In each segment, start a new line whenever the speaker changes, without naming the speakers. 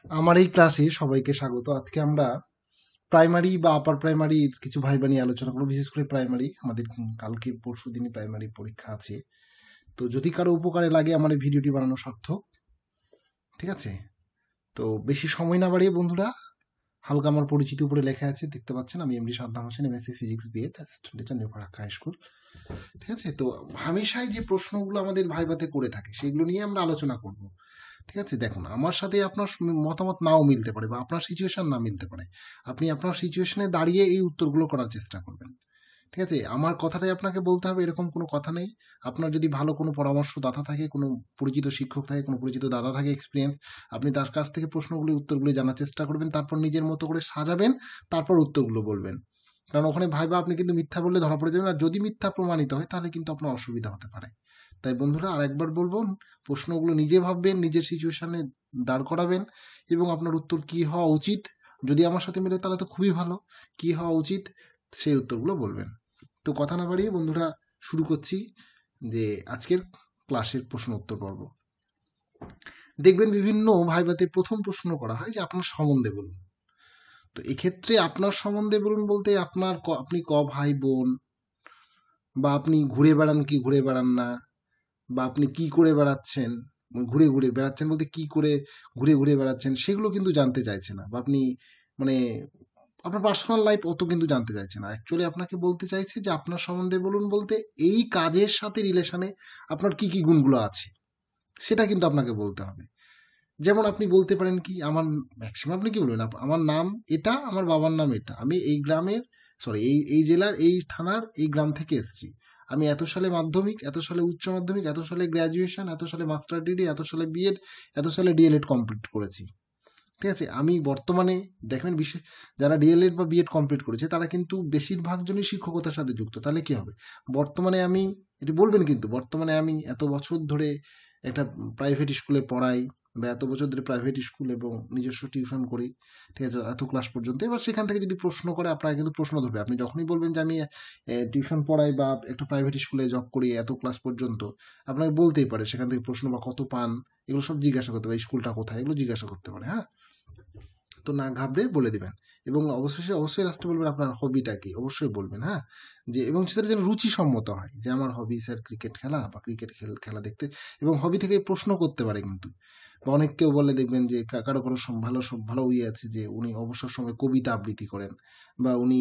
আমার এই ক্লাসে সবাইকে স্বাগত। আজকে আমরা প্রাইমারি বা আপার প্রাইমারির কিছু ভাইবা নিয়ে আলোচনা করবো। বিশেষ করে প্রাইমারি, আমাদের কালকে পরশু দিনই প্রাইমারি পরীক্ষা আছে। তো যদি কারো উপকারে লাগে আমার এই ভিডিওটি বানানো সার্থক। ঠিক আছে? তো বেশি সময় না বাড়িয়ে বন্ধুরা, হালকা আমার পরিচিতি উপরে লেখা আছে, দেখতে পাচ্ছেন। আমি MD Saddam Hossain, MSc physics BEd, assistant teacher, new Farakka high school. ঠিক আছে? তো হামেশাই যে প্রশ্নগুলো আমাদের ভাইভাতে করে থাকে সেগুলো নিয়ে আমরা আলোচনা করব। ঠিক আছে? দেখুন, আমার সাথে আপনার মতামত নাও মিলতে পারে বা আপনার সিচুয়েশন না মিলতে পারে। আপনি আপনার সিচুয়েশনে দাঁড়িয়ে এই উত্তরগুলো করার চেষ্টা করবেন। ঠিক আছে? আমার কথাটাই আপনাকে বলতে হবে এরকম কোনো কথা নেই। আপনার যদি ভালো কোনো পরামর্শদাতা থাকে, কোনো পরিচিত শিক্ষক থাকে, কোনো পরিচিত দাদা থাকে এক্সপিরিয়েন্স, আপনি তার কাছ থেকে প্রশ্নগুলি উত্তরগুলি জানার চেষ্টা করবেন। তারপর নিজের মতো করে সাজাবেন, তারপর উত্তরগুলো বলবেন। কারণ ওখানে ভাইবা আপনি কিন্তু মিথ্যা বললে ধরা পড়ে যাবেন, আর যদি মিথ্যা প্রমাণিত হয় তাহলে কিন্তু আপনার অসুবিধা হতে পারে। তাই বন্ধুরা, আরেকবার বলবো, প্রশ্নগুলো নিজে ভাববেন, নিজের সিচুয়েশনে দাঁড় করাবেন এবং আপনার উত্তর কি হওয়া উচিত, যদি আমার সাথে মিলে তাহলে তো খুবই ভালো, কি হওয়া উচিত সেই উত্তরগুলো বলবেন। তো কথা না বাড়িয়ে বন্ধুরা, শুরু করছি যে আজকের ক্লাসের প্রশ্ন উত্তর পর্ব। দেখবেন বিভিন্ন ভাইভাতে প্রথম প্রশ্ন করা হয় যে আপনার সম্বন্ধে বলুন। তো এক্ষেত্রে আপনার সম্বন্ধে বলুন বলতে আপনি ভাই বোন, বা আপনি ঘুরে বেড়ান কি ঘুরে বেড়ান না, বা আপনি কি করে বেড়াচ্ছেন, ঘুরে ঘুরে বেড়াচ্ছেন বলতে কি করে ঘুরে ঘুরে বেড়াচ্ছেন সেগুলো কিন্তু জানতে চাইছে না। বা আপনি মানে আপনার পার্সোনাল লাইফ অত কিন্তু জানতে চাইছে না। অ্যাকচুয়ালি আপনাকে বলতে চাইছে যে আপনার সম্বন্ধে বলুন বলতে এই কাজের সাথে রিলেশনে আপনার কি কি গুণগুলো আছে সেটা কিন্তু আপনাকে বলতে হবে। যেমন আপনি বলতে পারেন কি, আমার ম্যাক্সিমাম আপনি কি বলবেন, আমার নাম এটা, আমার বাবার নাম এটা, আমি এই গ্রামের, সরি এই এই জেলার এই থানার এই গ্রাম থেকে এসেছি, আমি এত সালে মাধ্যমিক, এত সালে উচ্চ মাধ্যমিক, এত সালে গ্র্যাজুয়েশন, এত সালে মাস্টার ডিগ্রি, এত সালে বিএড, এত সালে ডিএলএড কমপ্লিট করেছি। ঠিক আছে? আমি বর্তমানে দেখবেন বিশেষ যারা ডিএলএড বা বিএড কমপ্লিট করেছে তারা কিন্তু বেশিরভাগ জনই শিক্ষকতার সাথে যুক্ত। তাহলে কি হবে, বর্তমানে আমি, এটি বলবেন কিন্তু, বর্তমানে আমি এত বছর ধরে একটা প্রাইভেট স্কুলে পড়াই, বা এত বছর ধরে প্রাইভেট স্কুল এবং নিজস্ব টিউশন করি। ঠিক আছে? এত ক্লাস পর্যন্ত। এবার সেখান থেকে যদি প্রশ্ন করে আপনাকে কিন্তু প্রশ্ন ধরবে। আপনি যখনই বলবেন যে আমি টিউশন পড়াই বা একটা প্রাইভেট স্কুলে জব করি এত ক্লাস পর্যন্ত, আপনাকে বলতেই পারে সেখান থেকে প্রশ্ন, বা কত পান, এগুলো সব জিজ্ঞাসা করতে পারে, স্কুলটা কোথায়, এগুলো জিজ্ঞাসা করতে পারে। হ্যাঁ? তো না ঘাবড়ে বলে দিবেন। এবং অবশ্যই অবশ্যই লাস্টে বলবেন আপনার হবিটা কি, অবশ্যই বলবেন। হ্যাঁ? যে এবং সেটা যেন রুচিসম্মত হয়, যে আমার হবি স্যার ক্রিকেট খেলা বা ক্রিকেট খেলা দেখতে, এবং হবি থেকে প্রশ্ন করতে পারে কিন্তু। বা অনেক কেউ বলে দেখবেন যে কারো কারো ভালো ভালো ইয়ে আছে যে উনি অবসর সময়ে কবিতা আবৃত্তি করেন, বা উনি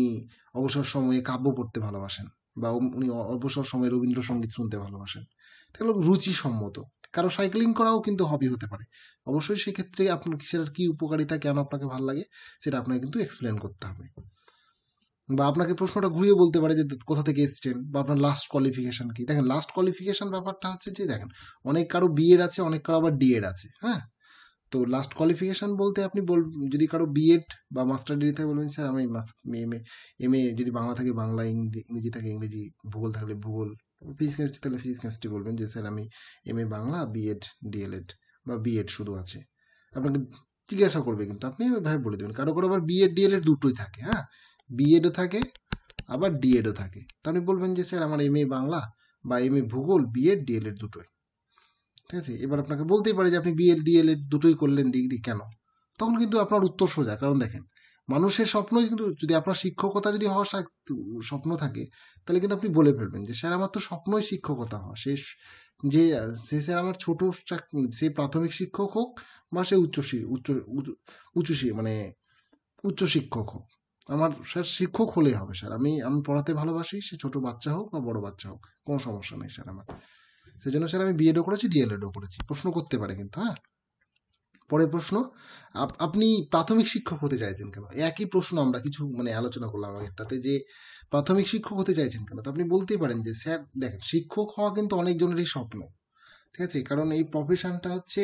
অবসর সময়ে কাব্য পড়তে ভালোবাসেন, বা উনি অবসর সময়ে রবীন্দ্রসঙ্গীত শুনতে ভালোবাসেন। এগুলো রুচিসম্মত। কারো সাইক্লিং করাও কিন্তু হবি হতে পারে। অবশ্যই সেক্ষেত্রে আপনার সেটার কি উপকারিতা, কেন আপনাকে ভালো লাগে, সেটা আপনাকে কিন্তু এক্সপ্লেন করতে হবে। বা আপনাকে প্রশ্নটা ঘুরিয়ে বলতে পারে যে কোথা থেকে এসছেন, বা আপনার লাস্ট কোয়ালিফিকেশন কি। দেখেন, লাস্ট কোয়ালিফিকেশন ব্যাপারটা হচ্ছে যে, দেখেন, অনেক কারো বিএড আছে, অনেক কারো আবার ডিএড আছে। হ্যাঁ? তো লাস্ট কোয়ালিফিকেশন বলতে আপনি যদি কারো বিএড বা মাস্টার ডিগ্রি থাকে বলবেন স্যার আমি এম এ, যদি বাংলা থাকে বাংলা, ইংরেজি থাকে ইংরেজি, ভূগোল থাকলে ভূগোল, ফিজিক্স কেমিস্ট্রি থাকলে ফিজিক্স কেমিস্ট্রি বলবেন যে স্যার আমি M A Bangla, B Ed, D.El.Ed, বা বিএড শুধু আছে। আপনাকে জিজ্ঞাসা করবে কিন্তু আপনি ওইভাবে বলে দেবেন। কারো কারো আবার বিএড ডিএলএড দুটোই থাকে। হ্যাঁ? বিএডও থাকে, আবার ডিএডও থাকে। তো আপনি বলবেন যে স্যার আমার এম এ বাংলা বা এম এ ভূগোল, বিএড ডিএলএড দুটোই। ঠিক আছে? এবার আপনাকে বলতেই পারে যে আপনি বিএড ডিএলএড দুটোই করলেন ডিগ্রি কেন। তখন কিন্তু আপনার উত্তর সোজা। কারণ দেখেন, মানুষের স্বপ্নই কিন্তু, যদি আপনার শিক্ষকতা যদি হওয়ার স্বপ্ন থাকে, তাহলে কিন্তু আপনি বলে ফেলবেন যে স্যার আমার তো স্বপ্নই শিক্ষকতা হওয়া। যে স্যার আমার ছোট সে প্রাথমিক শিক্ষক হোক, বা সে মানে উচ্চ শিক্ষক হোক, আমার স্যার শিক্ষক হলেই হবে স্যার। আমি আমি পড়াতে ভালোবাসি, সে ছোট বাচ্চা হোক বা বড় বাচ্চা হোক, কোনো সমস্যা নেই স্যার আমার। সেজন্য স্যার আমি বিএডও করেছি, ডিএলএডও করেছি। প্রশ্ন করতে পারে কিন্তু। হ্যাঁ? পরের প্রশ্ন, আপনি প্রাথমিক শিক্ষক হতে চাইছেন কেন? একই প্রশ্ন আমরা কিছু আলোচনা করলাম আগেরটাতে, যে প্রাথমিক শিক্ষক হতে চাইছেন কেন। তো আপনি বলতেই পারেন যে স্যার দেখেন, শিক্ষক হওয়া কিন্তু অনেকজনেরই স্বপ্ন। ঠিক আছে? কারণ এই প্রফেশনটা হচ্ছে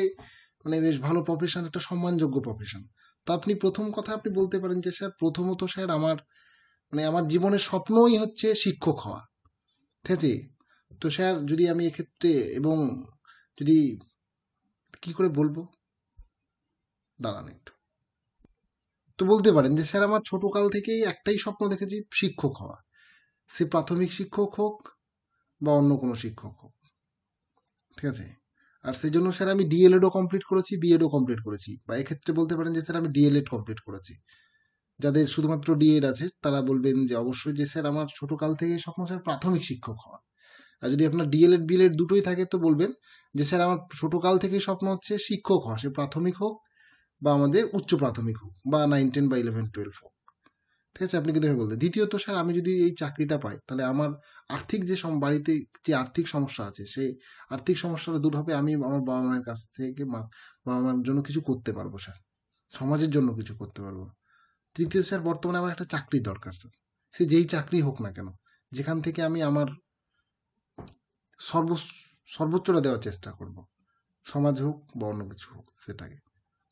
বেশ ভালো প্রফেশন, একটা সম্মানযোগ্য প্রফেশন। তো আপনি প্রথম কথা আপনি বলতে পারেন যে স্যার প্রথমত স্যার আমার আমার জীবনের স্বপ্নই হচ্ছে শিক্ষক হওয়া। ঠিক আছে? তো স্যার যদি আমি এক্ষেত্রে, এবং যদি, কি করে বলবো, দাঁড়ান একটু, তো বলতে পারেন যে স্যার আমার ছোটকাল থেকেই একটাই স্বপ্ন দেখেছি, শিক্ষক হওয়া। সে প্রাথমিক শিক্ষক হোক বা অন্য কোনো শিক্ষক হোক। ঠিক আছে? আর সেই জন্য স্যার আমি ডিএলএডও কমপ্লিট করেছি, বিএডও কমপ্লিট করেছি, বা এক্ষেত্রে বলতে পারেন যে স্যার আমি ডিএলএড কমপ্লিট করেছি। যাদের শুধুমাত্র ডিএড আছে তারা বলবেন যে অবশ্যই যে স্যার আমার ছোটকাল থেকে স্বপ্ন স্যার প্রাথমিক শিক্ষক হওয়া। আর যদি আপনার ডিএলএড বিএলএড দুটোই থাকে তো বলবেন যে স্যার আমার ছোটকাল থেকেই স্বপ্ন হচ্ছে শিক্ষক হওয়া, সে প্রাথমিক হোক বা আমাদের উচ্চ প্রাথমিক হোক বা 9, 10 বা 11, 12 হোক। ঠিক আছে, আপনি কিন্তু এভাবে বলতে। দ্বিতীয়ত স্যার আমি যদি এই চাকরিটা পাই তাহলে আমার আর্থিক যে বাড়িতে যে আর্থিক সমস্যা আছে সেই আর্থিক সমস্যাটা দূর হবে, আমি আমার বাবা মায়ের কাছ থেকে বাবা মার জন্য কিছু করতে পারবো স্যার, সমাজের জন্য কিছু করতে পারবো। তৃতীয় স্যার বর্তমানে আমার একটা চাকরি দরকার স্যার, সে যেই চাকরি হোক না কেন, যেখান থেকে আমি আমার সর্ব সর্বোচ্চটা দেওয়ার চেষ্টা করব, সমাজ হোক বা অন্য কিছু হোক সেটাকে।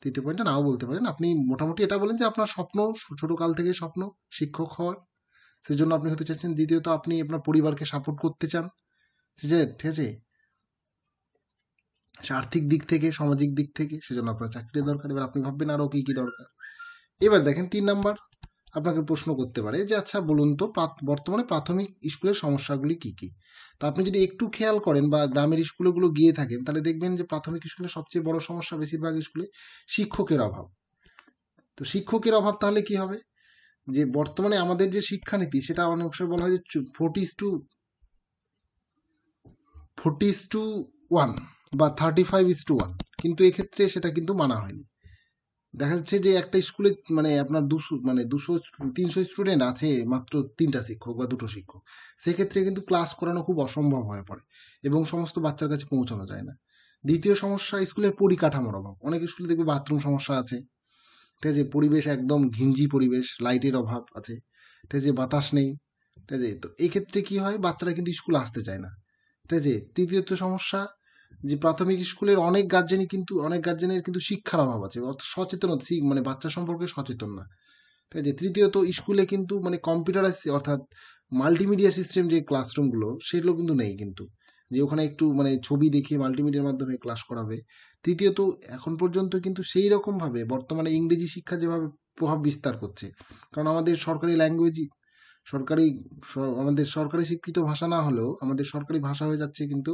তৃতীয় পয়েন্টটা নাও বলতে পারেন, আপনি মোটামুটি এটা বলেন যে আপনার স্বপ্ন ছোটকাল থেকে স্বপ্ন শিক্ষক হওয়ার, সেজন্য আপনি হতে চাচ্ছেন। দ্বিতীয়ত আপনি আপনার পরিবারকে সাপোর্ট করতে চান, ঠিক আছে, সে আর্থিক দিক থেকে সামাজিক দিক থেকে, সেজন্য আপনার চাকরি দরকার। এবার আপনি ভাববেন আরও কী কী দরকার। এবার দেখেন 3 নাম্বার আপনাকে প্রশ্ন করতে পারে যে আচ্ছা বলুন তো বর্তমানে প্রাথমিক স্কুলের সমস্যাগুলি কি কি। তা আপনি যদি একটু খেয়াল করেন বা গ্রামের স্কুলগুলো গিয়ে থাকেন তাহলে দেখবেন যে প্রাথমিক স্কুলে সবচেয়ে বড় সমস্যা বেশিরভাগ স্কুলে শিক্ষকের অভাব। তো শিক্ষকের অভাব তাহলে কি হবে, যে বর্তমানে আমাদের যে শিক্ষানীতি সেটা অনেক সময় বলা হয় যে 40:1 বা 35:1, কিন্তু এক্ষেত্রে সেটা কিন্তু মানা হয়নি। দেখা যাচ্ছে যে একটা স্কুলে মানে আপনার 200 300 স্টুডেন্ট আছে, মাত্র 3টা শিক্ষক বা 2টো শিক্ষক, সেক্ষেত্রে কিন্তু ক্লাস করানো খুব অসম্ভব হয়ে পড়ে এবং সমস্ত বাচ্চার কাছে পৌঁছানো যায় না। দ্বিতীয় সমস্যা স্কুলের পরিকাঠামোর অভাব। অনেক স্কুলে দেখবে বাথরুম সমস্যা আছে, ঠিক আছে, পরিবেশ একদম ঘিঞ্জি পরিবেশ, লাইটের অভাব আছে, ঠিক আছে, বাতাস নেই, ঠিক আছে। তো এক্ষেত্রে কি হয়, বাচ্চারা কিন্তু স্কুলে আসতে চায় না, ঠিক আছে। তৃতীয়ত সমস্যা যে প্রাথমিক স্কুলের অনেক গার্জেনের কিন্তু শিক্ষার অভাব আছে, অর্থাৎ সচেতনতা, মানে বাচ্চা সম্পর্কে সচেতন না, ঠিক আছে। তৃতীয়ত স্কুলে কিন্তু মানে কম্পিউটারাইজ অর্থাৎ মাল্টিমিডিয়া সিস্টেম যে ক্লাসরুমগুলো সেগুলো কিন্তু নেই, কিন্তু যে ওখানে একটু মানে ছবি দেখে মাল্টিমিডিয়ার মাধ্যমে ক্লাস করাবে। তৃতীয়ত এখন পর্যন্ত কিন্তু সেই রকমভাবে বর্তমানে ইংরেজি শিক্ষা যেভাবে প্রভাব বিস্তার করছে, কারণ আমাদের সরকারি ল্যাঙ্গুয়েজই সরকারি আমাদের সরকারি স্বীকৃত ভাষা না হলেও আমাদের সরকারি ভাষা হয়ে যাচ্ছে, কিন্তু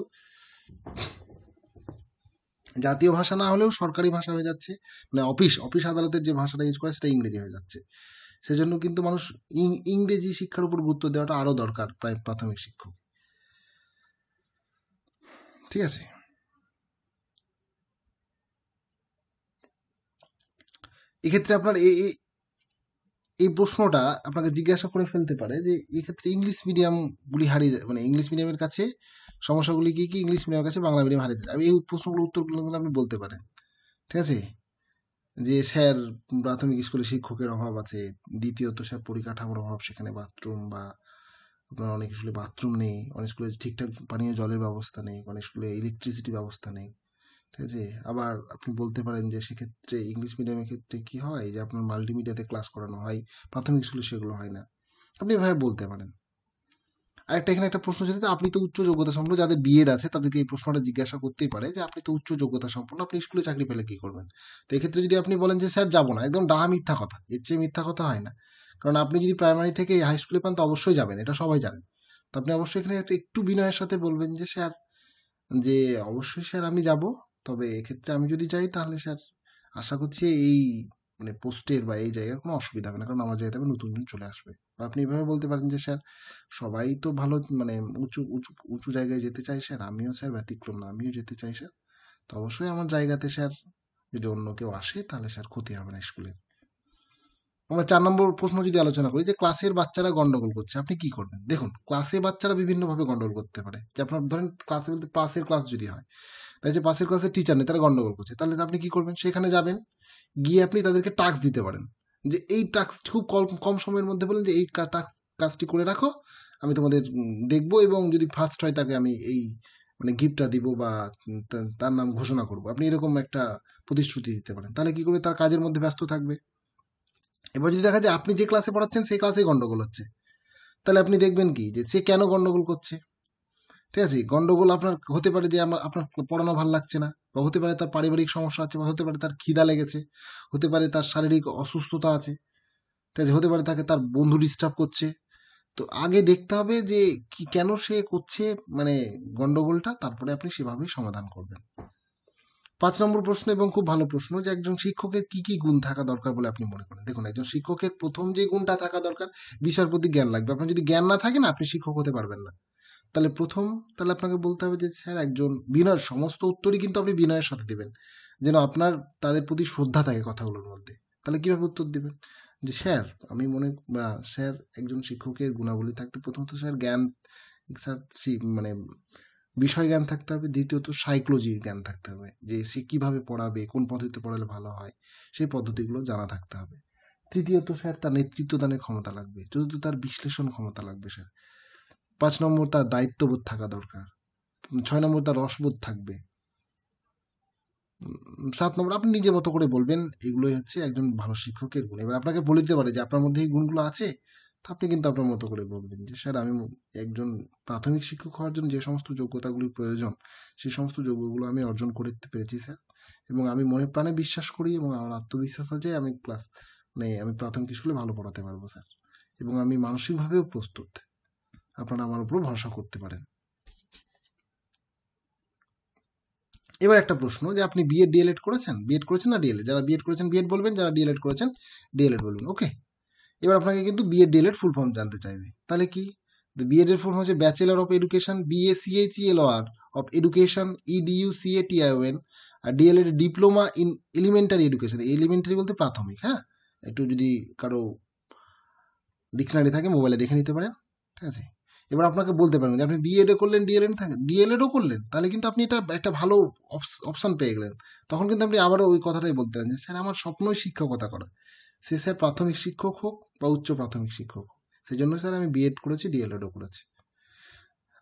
জাতীয় ভাষা না হলেও সরকারি ভাষা হয়ে যাচ্ছে, মানে অফিস অফিস আদালতের যে ভাষাটা ইউজ করে সেটা ইংরেজি হয়ে যাচ্ছে। সেজন্য কিন্তু মানুষ ইংরেজি শিক্ষার উপর গুরুত্ব দেওয়াটা আরও দরকার প্রায় প্রাথমিক শিক্ষক, ঠিক আছে। এক্ষেত্রে আপনার এই প্রশ্নটা আপনাকে জিজ্ঞাসা করে ফেলতে পারে যে এক্ষেত্রে ইংলিশ মিডিয়ামগুলি হারিয়ে যায়, মানে ইংলিশ মিডিয়ামের কাছে সমস্যাগুলি কি কি, ইংলিশ মিডিয়ামের কাছে বাংলা মিডিয়াম হারিয়ে যায়। এই প্রশ্নগুলোর উত্তরগুলো কিন্তু আপনি বলতে পারেন, ঠিক আছে। যে স্যার প্রাথমিক স্কুলে শিক্ষকের অভাব আছে, দ্বিতীয়ত স্যার পরিকাঠামোর অভাব, সেখানে বাথরুম বা আপনার অনেক স্কুলে বাথরুম নেই, অনেক স্কুলে ঠিকঠাক পানীয় জলের ব্যবস্থা নেই, অনেক স্কুলে ইলেকট্রিসিটি ব্যবস্থা নেই, ঠিক আছে। আবার আপনি বলতে পারেন যে সেক্ষেত্রে ইংলিশ মিডিয়ামের ক্ষেত্রে কি হয় যে আপনার মাল্টিমিডিয়াতে ক্লাস করানো হয়, প্রাথমিক স্কুলে সেগুলো হয় না, আপনি এভাবে বলতে পারেন। আরেকটা এখানে একটা প্রশ্ন ছিল যে আপনি তো উচ্চ যোগ্যতা সম্পন্ন, যাদের বিএড আছে তাদেরকে এই প্রশ্নটা জিজ্ঞাসা করতেই পারে যে আপনি তো উচ্চ যোগ্যতা সম্পন্ন, আপনি স্কুলে চাকরি পেলে কি করবেন। তো এক্ষেত্রে যদি আপনি বলেন যে স্যার যাবো না, একদম ডাহা মিথ্যা কথা, এর চেয়ে মিথ্যা কথা হয় না। কারণ আপনি যদি প্রাইমারি থেকে হাই স্কুলে পান তো অবশ্যই যাবেন, এটা সবাই জানে। তো আপনি অবশ্যই এখানে একটু বিনয়ের সাথে বলবেন যে স্যার, যে অবশ্যই স্যার আমি যাব, তবে এক্ষেত্রে আমি যদি যাই তাহলে স্যার আশা করছি এই মানে পোস্টের বা এই জায়গার কোনো অসুবিধা হবে না, কারণ আমার জায়গাতে আবার নতুন চলে আসবে। বা আপনি এভাবে বলতে পারেন যে স্যার সবাই তো ভালো মানে উঁচু উঁচু উঁচু জায়গায় যেতে চাই স্যার, আমিও স্যার ব্যতিক্রম না, আমিও যেতে চাই স্যার। তো অবশ্যই আমার জায়গাতে স্যার যদি অন্য কেউ আসে তাহলে স্যার ক্ষতি হবে না স্কুলে। আমরা 4 নম্বর প্রশ্ন যদি আলোচনা করি যে ক্লাসের বাচ্চারা গন্ডগোল করছে, আপনি কি করবেন। দেখুন ক্লাসে বাচ্চারা বিভিন্নভাবে গন্ডগোল করতে পারে, যে আপনার ধরেন ক্লাসে বলতে পাশের ক্লাস যদি হয়, তাই যে পাশের ক্লাসের টিচার নেই, তারা গন্ডগোল করছে, তাহলে আপনি কি করবেন, সেখানে যাবেন, গিয়ে আপনি তাদেরকে টাস্ক দিতে পারেন যে এই টাস্ক খুব কম কম সময়ের মধ্যে বলেন যে এই কাজটি করে রাখো, আমি তোমাদের দেখবো, এবং যদি ফার্স্ট হয় তাকে আমি এই মানে গিফটটা দিব বা তার নাম ঘোষণা করব, আপনি এরকম একটা প্রতিশ্রুতি দিতে পারেন, তাহলে কি করে তার কাজের মধ্যে ব্যস্ত থাকবে। এবার যদি দেখা যায় আপনি যে ক্লাসে পড়াচ্ছেন সেই ক্লাসেই গন্ডগোল হচ্ছে, তাহলে আপনি দেখবেন কি যে সে কেন গন্ডগোল করছে, ঠিক আছে। গন্ডগোল আপনার হতে পারে যে আপনার পড়ানো ভালো লাগছে না, বা হতে পারে তার পারিবারিক সমস্যা আছে, বা হতে পারে তার খিদা লেগেছে, হতে পারে তার শারীরিক অসুস্থতা আছে, ঠিক আছে, হতে পারে তাকে তার বন্ধু ডিস্টার্ব করছে। তো আগে দেখতে হবে যে কি কেন সে করছে মানে গন্ডগোলটা, তারপরে আপনি সেভাবেই সমাধান করবেন। 5 নম্বর প্রশ্ন এবং খুব ভালো প্রশ্ন, যে একজন শিক্ষকের কি কি গুণ থাকা দরকার বলে আপনি মনে করেন? দেখুন, একজন শিক্ষকের প্রথম যে গুণটা থাকা দরকার, বিষয়ের প্রতি জ্ঞান লাগবে। আপনার যদি জ্ঞান না থাকে না, আপনি শিক্ষক হতে পারবেন না। তাহলে আপনাকে বলতে হবে যে স্যার একজন বিনয়, সমস্ত উত্তরই কিন্তু আপনি বিনয়ের সাথে দেবেন, যেন আপনার তাদের প্রতি শ্রদ্ধা থাকে কথাগুলোর মধ্যে। তাহলে কিভাবে উত্তর দেবেন? যে স্যার আমি মনে বা স্যার, একজন শিক্ষকের গুণাবলী থাকতে প্রথমত স্যার জ্ঞান, স্যার মানে বিষয় জ্ঞান থাকতে হবে। দ্বিতীয়ত সাইকোলজির জ্ঞান থাকতে হবে, যে সে কিভাবে পড়াবে, কোন পদ্ধতিতে পড়ালে ভালো হয়, সেই পদ্ধতিগুলো জানা থাকতে হবে। তৃতীয়ত স্যার তার নেতৃত্ব দানের ক্ষমতা লাগবে। চতুর্থ তার বিশ্লেষণ ক্ষমতা লাগবে স্যার। 5 নম্বর তার দায়িত্ববোধ থাকা দরকার। 6 নম্বর তার রসবোধ থাকবে। 7 নম্বর আপনি নিজের মতো করে বলবেন। এগুলোই হচ্ছে একজন ভালো শিক্ষকের গুণ। এবার আপনাকে বলে দিতে পারে যে আপনার মধ্যে এই গুণগুলো আছে, তো আপনি কিন্তু আপনার মতো করে বলবেন যে স্যার আমি একজন প্রাথমিক শিক্ষক হওয়ার জন্য যে সমস্ত যোগ্যতাগুলির প্রয়োজন, সেই সমস্ত যোগ্যগুলো আমি অর্জন করতে পেরেছি স্যার, এবং আমি মনে প্রাণে বিশ্বাস করি এবং আমার আত্মবিশ্বাস আছে আমি প্রাথমিক স্কুলে ভালো পড়াতে পারবো স্যার, এবং আমি মানসিকভাবেও প্রস্তুত। আপনারা আমার উপর ভরসা করতে পারেন। এবার একটা প্রশ্ন, যে আপনি বিএড ডিএলএড করেছেন? বিএড করেছেন না ডিএলএড? যারা বিএড করেছেন বিএড বলবেন, যারা ডিএলএড করেছেন ডিএলএড বলবেন। ওকে, এবার আপনাকে কিন্তু বিএড ডিএলএড ফুল ফর্ম জানতে চাইবে। তাহলে কি? বিএড এর ফুল ফর্ম হচ্ছে bachelor of education, BACHELOR of education, EDUCATION। আর DElEd diploma in elementary education. Elementary বলতে প্রাথমিক। হ্যাঁ, একটু যদি কারো ডিকশনারি থাকে মোবাইলে দেখে নিতে পারেন, ঠিক আছে? এবার আপনাকে বলতে পারবেন যে আপনি বিএডও করলেন, ডিএলএডও করলেন, তাহলে কিন্তু আপনি এটা একটা ভালো অপশন পেয়ে গেলেন। তখন কিন্তু আপনি আবারও ওই কথাটাই বলতে পারেন যে স্যার আমার স্বপ্নই শিক্ষকতা করা। সে স্যার প্রাথমিক শিক্ষক হোক বা উচ্চ প্রাথমিক শিক্ষক হোক, সেই জন্য স্যার আমি বিএড করেছি, ডিএলএডও করেছি।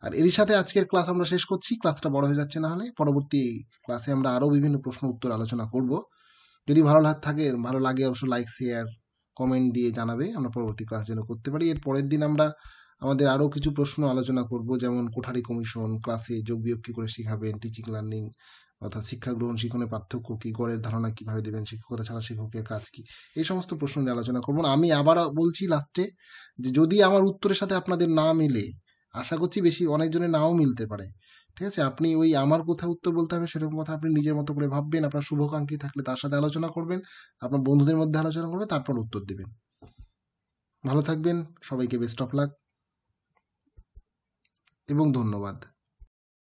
আর এরই সাথে আজকের ক্লাস আমরা শেষ করছি। ক্লাসটা বড় হয়ে যাচ্ছে, না হলে পরবর্তী ক্লাসে আমরা আরও বিভিন্ন প্রশ্ন উত্তর আলোচনা করব। যদি ভালো লাগে অবশ্যই লাইক, শেয়ার, কমেন্ট দিয়ে জানাবে, আমরা পরবর্তী ক্লাস যেন করতে পারি। এর পরের দিন আমরা আমাদের আরও কিছু প্রশ্ন আলোচনা করব, যেমন কোঠারি কমিশন, ক্লাসে যোগ বিয়োগ কী করে শিখাবেন, টিচিং লার্নিং অর্থাৎ শিক্ষা গ্রহণ শিক্ষণের পার্থক্য কী, গড়ের ধারণা কীভাবে দেবেন, শিক্ষকতা ছাড়া শিক্ষকের কাজ কী, এই সমস্ত প্রশ্ন নিয়ে আলোচনা করব। আমি আবার বলছি লাস্টে, যে যদি আমার উত্তরের সাথে আপনাদের না মিলে, আশা করছি অনেকজনের নাও মিলতে পারে, ঠিক আছে, আপনি ওই আমার কোথায় উত্তর বলতে হবে সেরকম কথা আপনি নিজের মতো করে ভাববেন। আপনার শুভকাঙ্ক্ষী থাকলে তার সাথে আলোচনা করবেন, আপনার বন্ধুদের মধ্যে আলোচনা করবেন, তারপর উত্তর দিবেন। ভালো থাকবেন, সবাইকে বেস্ট অফ লাক এবং ধন্যবাদ।